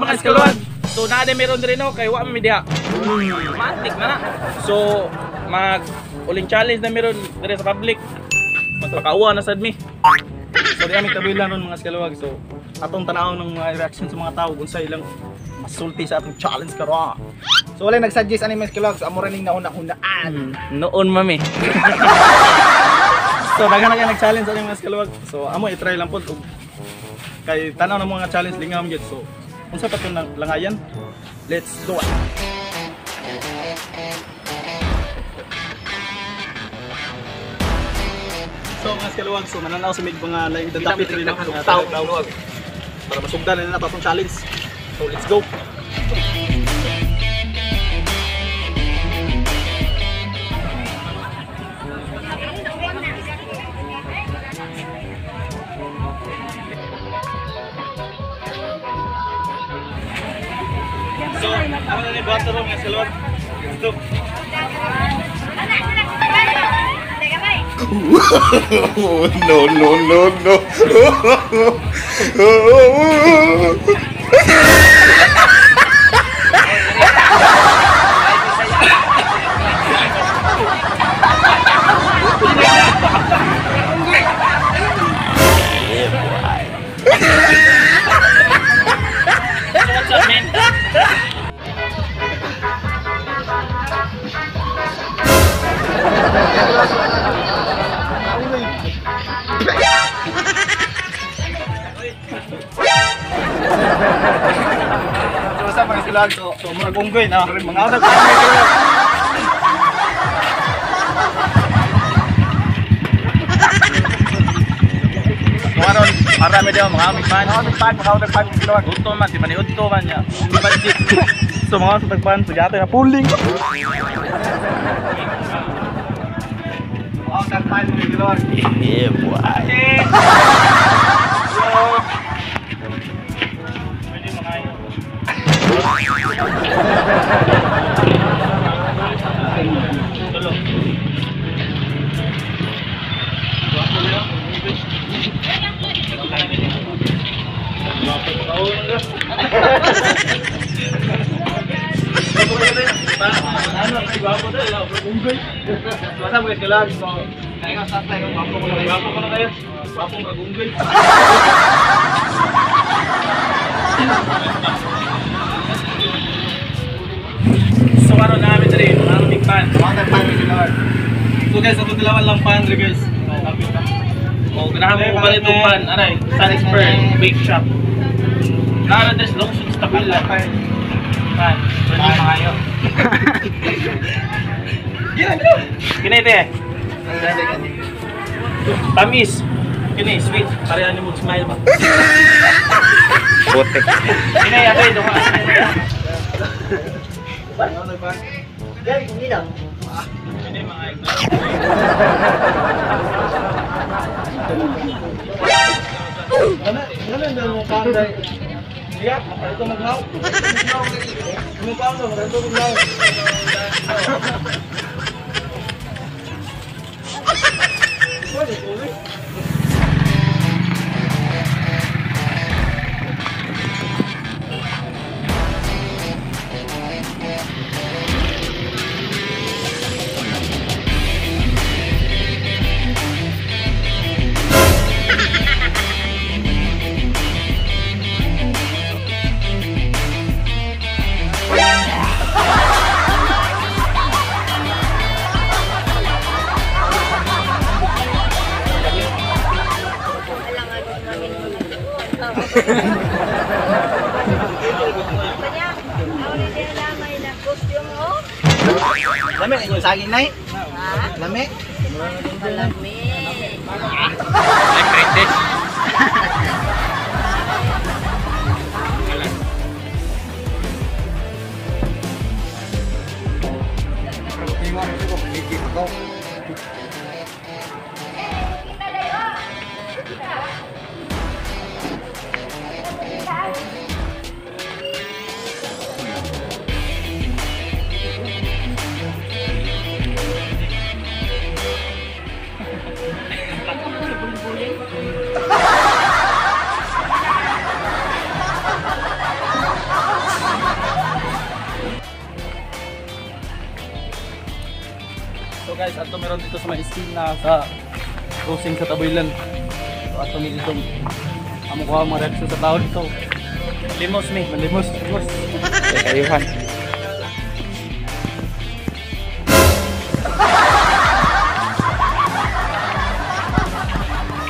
mga eskalwag. So naade meron rin no kay wa mi diha. Matik na na. So uling challenge na meron dire sa public. Magpakauwa na sad mi. So di aming kabilang ron mga eskalwag. So atong tanawon ng mga reaction sa mga tao kung sa ilang masulti sa atong challenge karon. So wala nag-suggest ani mga eskalwag sa amo rin nauna-unaan. Noon mami. So daghan na nag-challenge ani mga eskalwag. So amo i-try lang pod og kay tanaw ng mga challenge lingam gyud. So unsa pa tong langayan? Let's do it. So mga eskalwag, so mananaw sa mig mga laing dadapit rin ako ng tao para masugdan na natong challenge. So let's go. So, ako na ni Bato ron mga eskalwag. Let's go. No, no, no, no. What's up, man? So mga eskalwag, so murag unggoy na mga anak mga eskalwag. Karon, marami daw mga aming fan. Mga pan eskalwag. Udto man, di man udto man niya. Di budget. So mga sa tagpan sa gato na pooling. Oh, tagpan mga eskalwag. Yeah, boy. Pwede makayo. Tulo. Masa mga eskalwag, so kaya sa tayo wapo ko na kayo. Wapo ka unggoy. So karon namin diri mga aming fan. Mga tagpan mga eskalwag. So guys, ato dalawan lang pan diri guys. Oh, ganahan mo ba itong pan? Aray, Sun Expert Bake Shop. Nara des long shoot sa kapila. Pan. Pwede makayo. Kini te. Tamis. Kini sweet. Pareha ni mo smile ba? Putik. Kini ato ito ka. Kini mga Ano na mo kanday? Iya, ito maglaw. Ano pa mo? Ito maglaw. Lami, ikaw saging na eh. Lami. Lami. guys, ato meron dito sa may esquina sa crossing sa Taboylan. So ato mi dito amo ko ang mga reaksyon sa tao dito. Limos mi, malimos, limos. Kay kayuhan.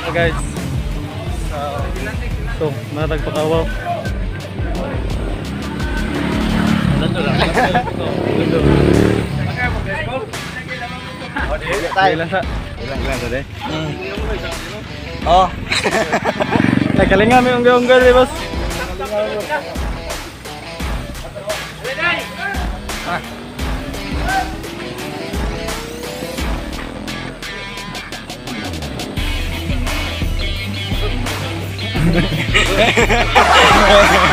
So guys, so natagpakawaw. Nandun lang. Nandun. Ilan sa? Ilan sa de? Oh. Nagkalinga may ungga-ungga di boss. Ah.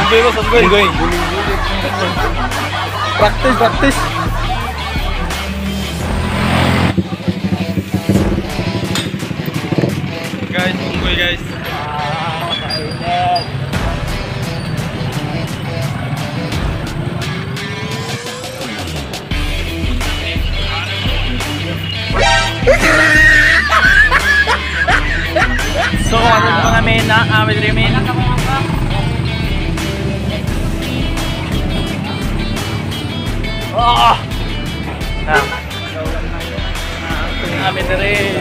Hindi boss, unggoy. Practice. Guys, unggoy guys. So, ano yung mga mena? With remain. Oh! Ang amin na rin.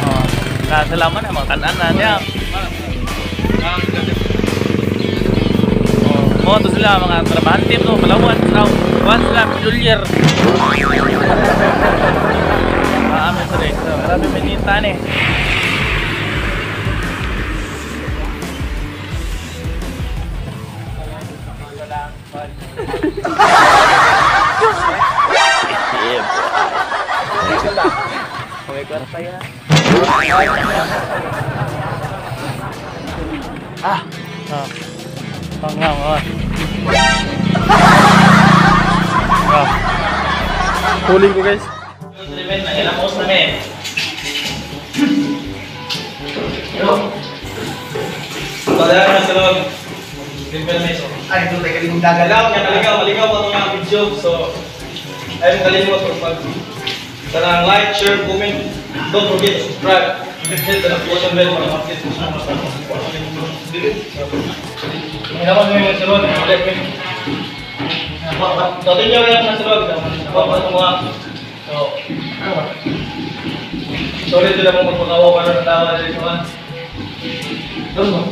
Oh, salamat na mga kanan niya. Oh, ito sila mga trabahan team no, Palawan, sila Julier. Amin na rin. Marami menintan eh. May kwarta yan. Pangaw. Huling ko guys. Ilang oras na may. Padala na sa loob. Ay, ito tayo kalimong gagalaw. Maligaw pa itong mga video. So, ayaw kalimot pag sana like, share, comment. Don't forget to subscribe. Hit the notification bell para ma-update mo sa mga hinaman mo yung sunod. Datin nyo yung nasunod. Napapas mo nga. So, sorry sila mong magpakawa para natawa dito. Doon mo.